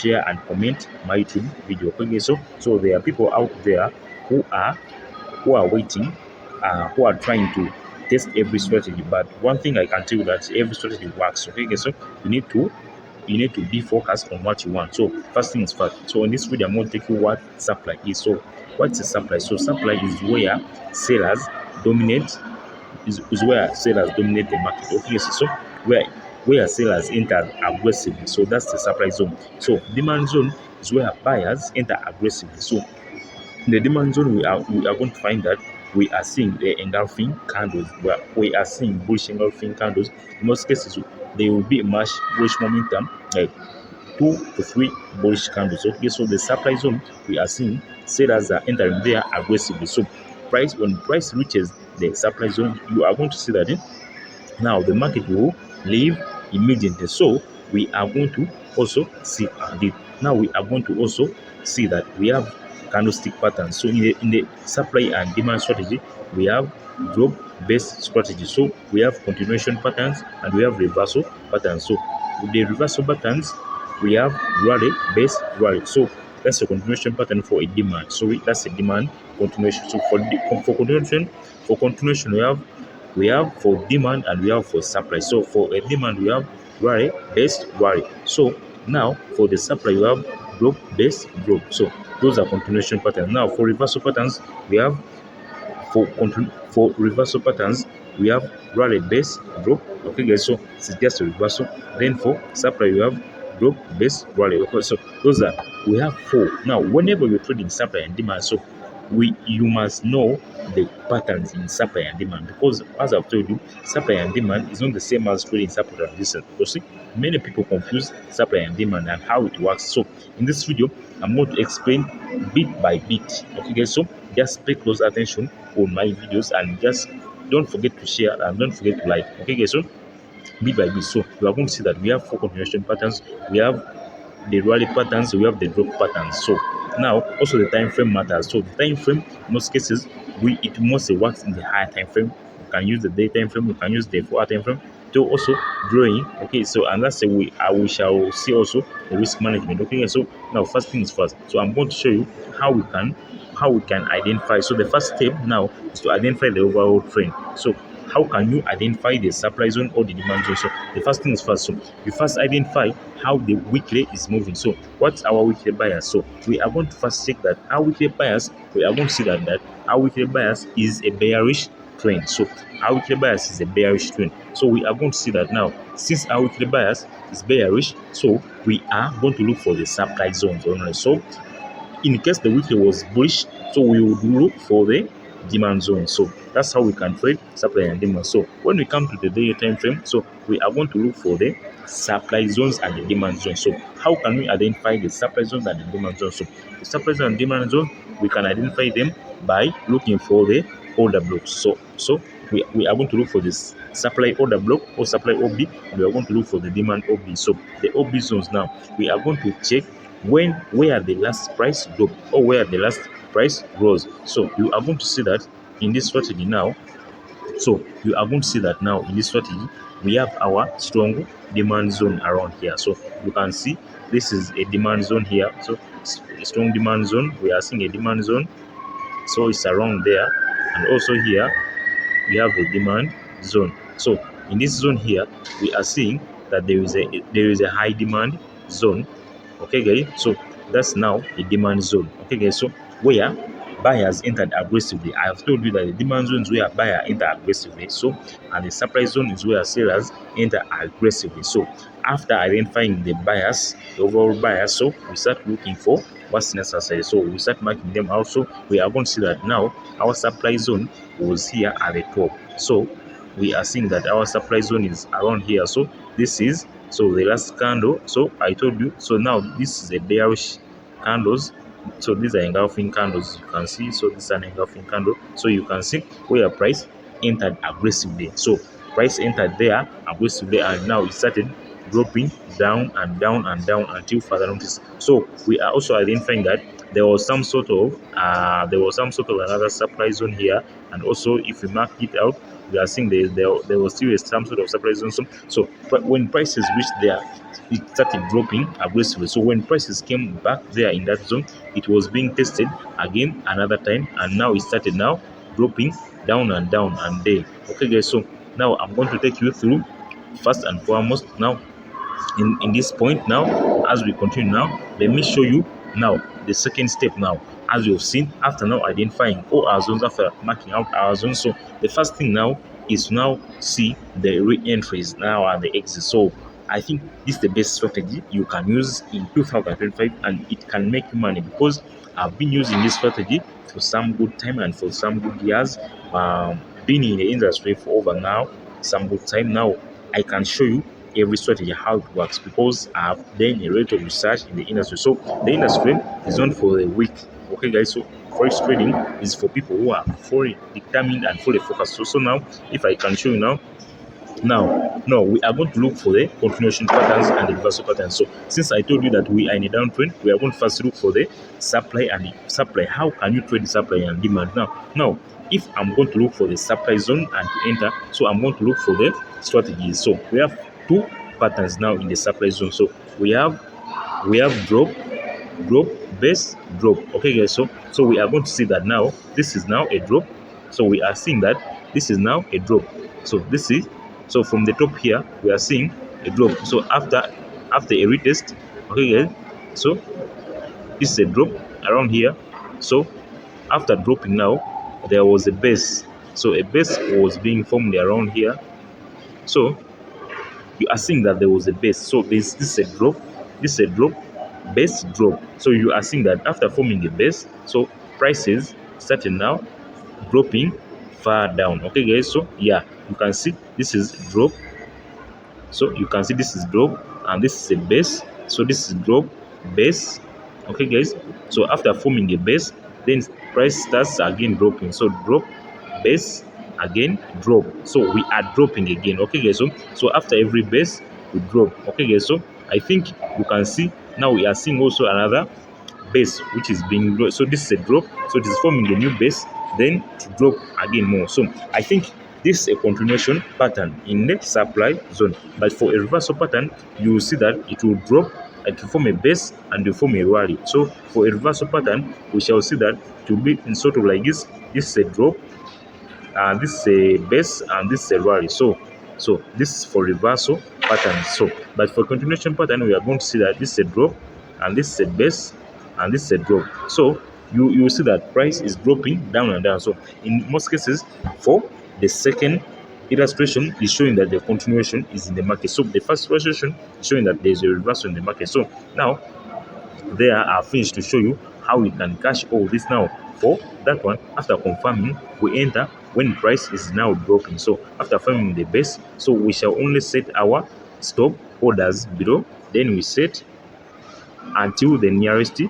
share and comment my YouTube video. Okay, so there are people out there who are waiting, who are trying to test every strategy. But one thing I can tell you that every strategy works. Okay, so you need to be focused on what you want. So first things first. So in this video, I'm going to take you what supply is. So what's a supply? So supply is where sellers dominate. Is where sellers dominate the market. Okay, so where sellers enter aggressively. So that's the supply zone. So demand zone is where buyers enter aggressively. So in the demand zone, we are going to find that we are seeing the engulfing candles. We are seeing bullish engulfing candles. In most cases, there will be much bullish momentum, like 2 to 3 bullish candles. Okay, so the supply zone, we are seeing sellers are entering there aggressively. So when price reaches the supply zone, you are going to see that now the market will leave immediately. So we are going to also see now we are going to also see that we have candlestick patterns. So in the supply and demand strategy, we have drop based strategy. So we have continuation patterns and we have reversal patterns. So with the reversal patterns, we have rally based rally. So that's a continuation pattern for a demand. So that's a demand continuation. So for continuation, we have for demand and we have for supply. So for a demand, we have rally based rally. So now for the supply, you have drop based drop. So those are continuation patterns. Now for reversal patterns, we have for reversal patterns, we have rally based drop. Okay, guys. So it's just a reversal. Then for supply, you have drop based rally. Okay, so those are we have 4. Now, whenever you're trading supply and demand, so you must know the patterns in supply and demand, because as I've told you, supply and demand is not the same as trading supply and resistance. You see, many people confuse supply and demand and how it works. So in this video, I'm going to explain bit by bit. Okay, guys. So just pay close attention on my videos and just don't forget to share and don't forget to like. Okay, guys. So bit by bit. So you are going to see that we have 4 continuation patterns. We have the rally patterns, we have the drop patterns. So now also the time frame matters. So the time frame, in most cases, it mostly works in the higher time frame. You can use the day time frame, you can use the 4-hour time frame to also drawing. Okay, so and that's we shall see also the risk management. Okay, so now first things first. So I'm going to show you how we can identify. So the first step now is to identify the overall trend. So how can you identify the supply zone or the demand zone? So the first thing is first, so you first identify how the weekly is moving. So what's our weekly bias? So we are going to first check that our weekly bias, we are going to see that our weekly bias is a bearish trend. So our weekly bias is a bearish trend. So we are going to see that now, since our weekly bias is bearish, so we are going to look for the supply zones only. So in case the weekly was bullish, so we would look for the demand zone. So that's how we can trade supply and demand. So when we come to the daily time frame, so we are going to look for the supply zones and the demand zone. So how can we identify the supply zones and the demand zone? So the supply zone and demand zone, we can identify them by looking for the order blocks. So we are going to look for this supply order block or supply OB, and we are going to look for the demand OB. So the OB zones, now we are going to check where the last price drop or where the last price rose. So you are going to see that in this strategy now. So you are going to see that now in this strategy, we have our strong demand zone around here. So you can see this is a demand zone here. So a strong demand zone. We are seeing a demand zone. So it's around there, and also here we have a demand zone. So in this zone here, we are seeing that there is a high demand zone. Okay, guys. So that's now a demand zone. Okay, guys. So where buyers entered aggressively. I have told you that the demand zone is where buyer enter aggressively. So and the supply zone is where sellers enter aggressively. So after identifying the buyers, the overall buyers, so we start looking for what's necessary. So we start marking them out. So we are going to see that now our supply zone was here at the top. So we are seeing that our supply zone is around here. So this is the last candle. So I told you. So now this is a bearish candles. So these are engulfing candles, you can see. So this is an engulfing candle. So you can see where price entered aggressively. So price entered there aggressively, and now it started dropping down and down and down until further notice. So we are also identifying that there was some sort of another supply zone here, and also if we mark it out, we are seeing there was still some sort of supply zone. So but when prices reached there, it started dropping aggressively. So when prices came back there in that zone, it was being tested again another time, and now it started now dropping down and down and there. Okay guys, so now I'm going to take you through first and foremost now in this point. Now as we continue, now let me show you now the second step. Now as you've seen, after now identifying all our zones, after marking out our zones, so the first thing now is to now see the re-entries now and the exit. So I think this is the best strategy you can use in 2025, and it can make you money, because I've been using this strategy for some good time and for some good years. Been in the industry for over now some good time now. I can show you every strategy how it works, because I've done a lot of research in the industry. So the industry is not for the weak. Okay guys, so forex trading is for people who are fully determined and fully focused. So now if I can show you now we are going to look for the continuation patterns and the reversal patterns. So since I told you that we are in a downtrend, we are going to first look for the supply and the supply. How can you trade the supply and demand? Now if I'm going to look for the supply zone and to enter, so I'm going to look for the strategies. So we have two patterns now in the supply zone. So we have drop, base, drop. Okay guys, so we are going to see that now this is now a drop. So we are seeing that this is now a drop. So this is, so from the top here we are seeing a drop. So after a retest, okay guys, so this is a drop around here. So after dropping now, there was a base. So a base was being formed around here. So you are seeing that there was a base. So this is a drop, base, drop. So you are seeing that after forming a base, so prices started now dropping far down. Okay guys, so yeah, you can see this is drop. So you can see this is drop, and this is a base. So this is drop, base. Okay guys, so after forming a base, then price starts again dropping. So drop, base, again drop. So we are dropping again. Okay guys, so after every base we drop. Okay guys, so I think you can see now we are seeing also another base which is being, so this is a drop, so it is forming a new base, then to drop again more. So I think this is a continuation pattern in the supply zone, but for a reversal pattern you will see that it will drop, it will form a base and will form a rally. So for a reversal pattern we shall see that to be in sort of like this is a drop, and this is a base, and this is a rally. So this is for reversal pattern. So but for continuation pattern we are going to see that this is a drop, and this is a base, and this is a drop. So you will see that price is dropping down and down. So in most cases, for the second illustration is showing that the continuation is in the market. So the first illustration is showing that there is a reversal in the market. So now there are finished to show you how we can cash all this. Now for that one, after confirming, we enter when price is now dropping. So after forming the base, so we shall only set our stop orders below, then we set until the nearest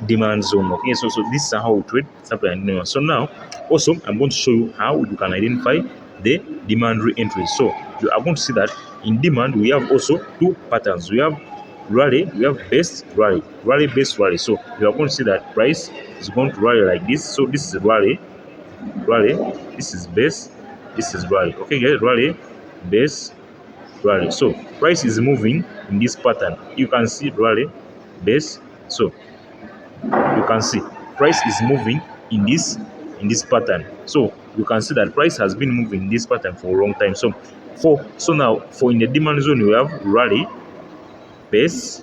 demand zone. Okay, so this is how we trade supply and demand. So now also I'm going to show you how you can identify the demand re-entry. So you are going to see that in demand we have also two patterns. We have rally, we have base, rally, base, rally. So you are going to see that price is going to rally like this. So this is rally, this is base, this is rally. Okay guys, rally, base, rally. So price is moving in this pattern. You can see rally, base. So you can see price is moving in this pattern. So you can see that price has been moving in this pattern for a long time. So now for in the demand zone we have rally, base,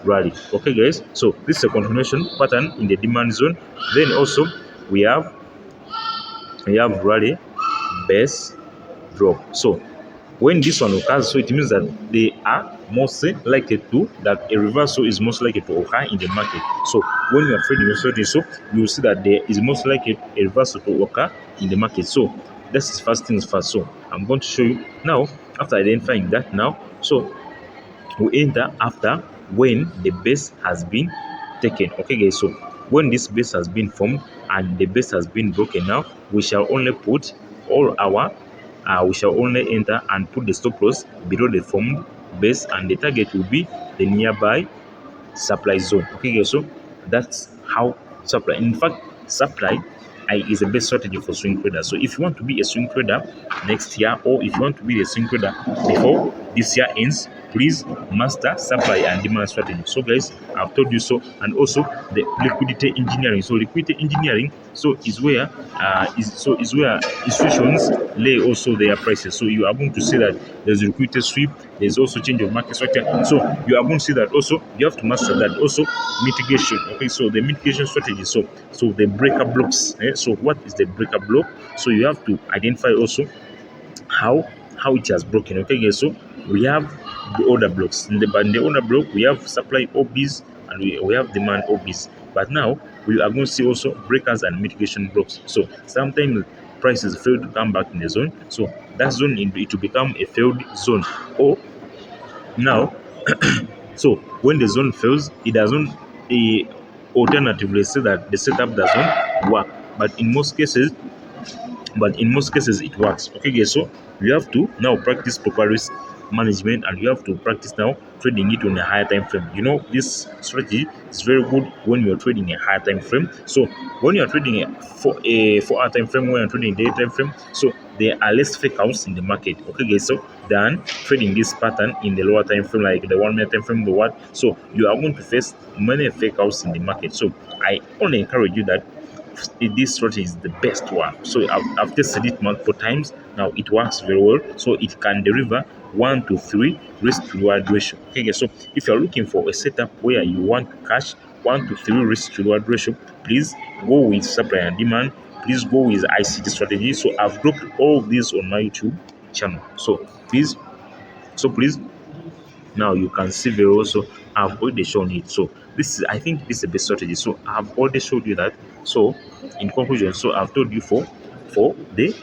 rally. Okay guys, so this is a continuation pattern in the demand zone. Then also we have rally, base, drop. So when this one occurs, so it means that they are most likely to, that a reversal is most likely to occur in the market. So when you are trading your strategy, so you will see that there is most likely a reversal to occur in the market. So that's first things first. So I'm going to show you now after identifying that now. So we enter after when the base has been taken. Okay guys, so when this base has been formed and the base has been broken, now we shall only put all our we shall only enter and put the stop loss below the formed base, and the target will be the nearby supply zone. Okay, so that's how supply. In fact, supply is the best strategy for swing traders. So if you want to be a swing trader next year, or if you want to be a swing trader before this year ends, please master supply and demand strategy. So guys, I've told you so. And also the liquidity engineering. So liquidity engineering is where is where institutions lay also their prices. So you are going to see that there's liquidity sweep, there's also change of market structure. So you are going to see that also you have to master that. Also mitigation. Okay, so the mitigation strategy. So the breaker blocks. So what is the breaker block? So you have to identify also how it has broken. Okay, guys, so we have the order blocks. In the order block, we have supply OBs and we have demand OBs. But now we are going to see also breakers and mitigation blocks. So sometimes prices fail to come back in the zone. So that zone it will become a failed zone. Or now, so when the zone fails, it doesn't. Alternatively, say that the setup doesn't work. But in most cases it works. Okay, guys, so you have to now practice proper risk management, and you have to practice now trading it on a higher time frame. You know, this strategy is very good when you're trading a higher time frame. So when you're trading a 4 hour time frame, when you're trading a day time frame, so there are less fake outs in the market. Okay, guys, so than trading this pattern in the lower time frame, like the 1 minute time frame, the what. So you are going to face many fake outs in the market. So I only encourage you that this strategy is the best one. So I've tested it multiple times. Now it works very well. So it can deliver 1 to 3 risk to reward ratio. Okay, so if you're looking for a setup where you want cash 1 to 3 risk to reward ratio, please go with supply and demand. Please go with ICT strategy. So I've dropped all of these on my YouTube channel. So please now you can see very also I've already shown it. So I think this is the best strategy. So I've already showed you that. So in conclusion, so I've told you for the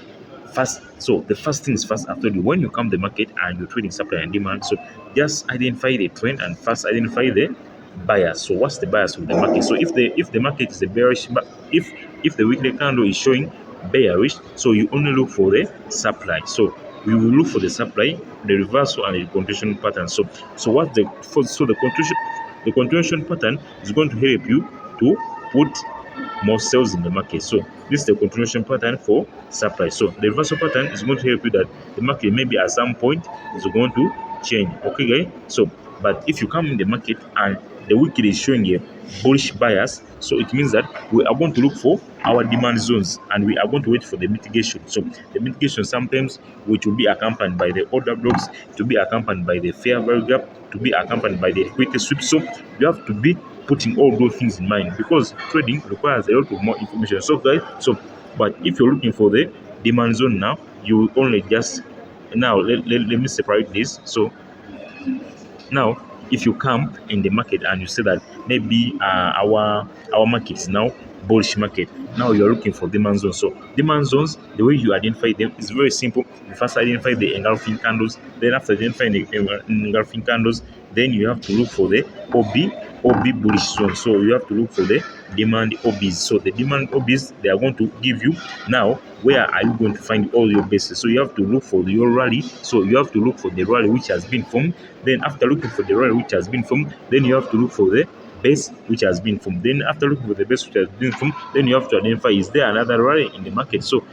first. So the first thing is first. I've told you when you come the market and you're trading supply and demand. So just identify the trend and first identify the bias. So what's the bias of the market? So if the market is a bearish, but if the weekly candle is showing bearish, so you only look for the supply. So we will look for the supply, the reversal, and the continuation pattern. So what the continuation pattern is going to help you to put more sales in the market. So this is the continuation pattern for supply. So the reversal pattern is going to help you that the market maybe at some point is going to change. Okay, guys. So but if you come in the market and the wicked is showing a bullish bias, so it means that we are going to look for our demand zones and we are going to wait for the mitigation. So the mitigation sometimes which will be accompanied by the order blocks, to be accompanied by the fair value gap, to be accompanied by the equity sweep. So you have to be putting all those things in mind because trading requires a lot of more information. So guys, but if you're looking for the demand zone now, you only just now let me separate this. So now, if you come in the market and you say that maybe our market is now bullish market, now you're looking for demand zones. So demand zones, the way you identify them is very simple. You first identify the engulfing candles. Then after identifying the engulfing candles, then you have to look for the OB bullish zone. So you have to look for the demand OBs. So the demand OBs, they are going to give you now where are you going to find all your bases. So you have to look for your rally. So you have to look for the rally which has been formed. Then after looking for the rally which has been formed, then you have to look for the base which has been formed. Then after looking for the base which has been formed, then you have to identify is there another rally in the market. So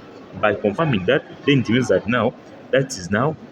by confirming that, then it means that now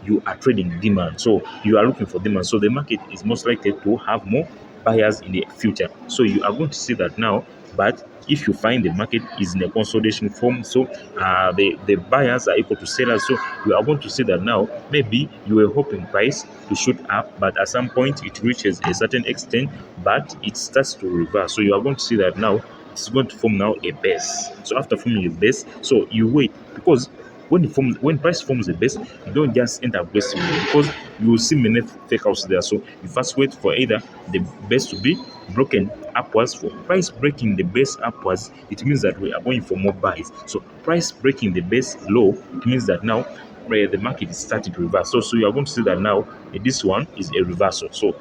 you are trading demand. So you are looking for demand. So the market is most likely to have more buyers in the future. So you are going to see that now. But if you find the market is in a consolidation form, so the buyers are equal to sellers, so you are going to see that now maybe you were hoping price to shoot up, but at some point it reaches a certain extent, but it starts to reverse. So you are going to see that now it's going to form now a base. So after forming a base, so you wait because when price forms a base, you don't just enter aggressively because you will see many fake outs there. So you first wait for either the base to be broken upwards. For price breaking the base upwards, it means that we are going for more buys. So price breaking the base low, it means that now the market is starting to reverse. So you are going to see that now this one is a reversal. So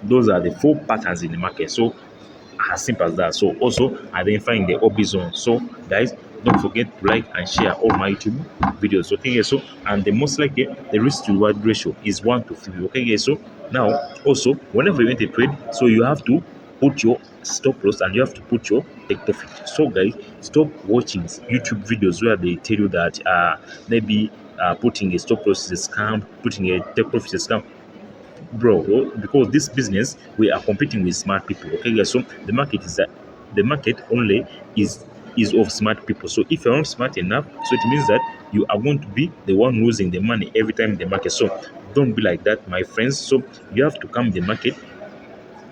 those are the 4 patterns in the market. So as simple as that. So also identifying the OB zone. So guys, don't forget to like and share all my YouTube videos. Okay, guys. So and the most likely the risk to reward ratio is 1 to 3. Okay, guys. So now also whenever you enter a trade, so you have to put your stop loss and you have to put your take profit. So guys, stop watching YouTube videos where they tell you that maybe putting a stop loss is a scam, putting a take profit is a scam. Bro, because this business we are competing with smart people. Okay, guys. So the market is that the market only is of smart people. So if you're not smart enough, so it means that you are going to be the one losing the money every time in the market. So don't be like that, my friends. So you have to come the market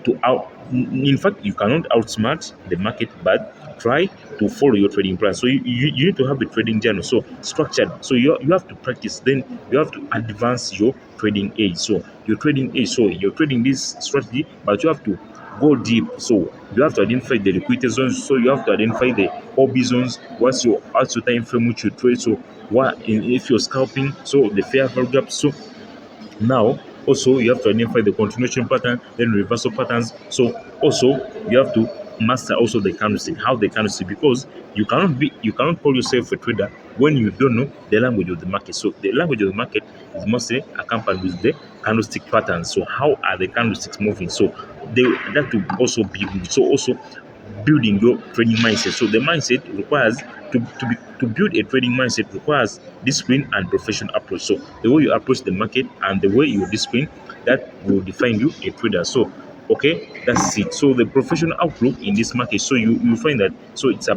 to out. In fact, you cannot outsmart the market, but try to follow your trading plan. So you need to have a trading journal, so structured. So you have to practice, then you have to advance your trading age. So your trading age, so you're trading this strategy, but you have to go deep. So you have to identify the liquidity zones, so you have to identify the hobby zones. What's your time frame which you trade? So if you're scalping, so the fair value gap. So now, also you have to identify the continuation pattern, then reversal patterns. So also you have to master also the candlestick, how the candlestick, because you cannot call yourself a trader when you don't know the language of the market. So the language of the market is mostly accompanied with the candlestick patterns. So how are the candlesticks moving? So that will also be good. So also building your trading mindset. So the mindset requires to build a trading mindset requires discipline and professional approach. So the way you approach the market and the way you discipline, that will define you a trader. So okay, that's it. So the professional outlook in this market. So you find that so it's a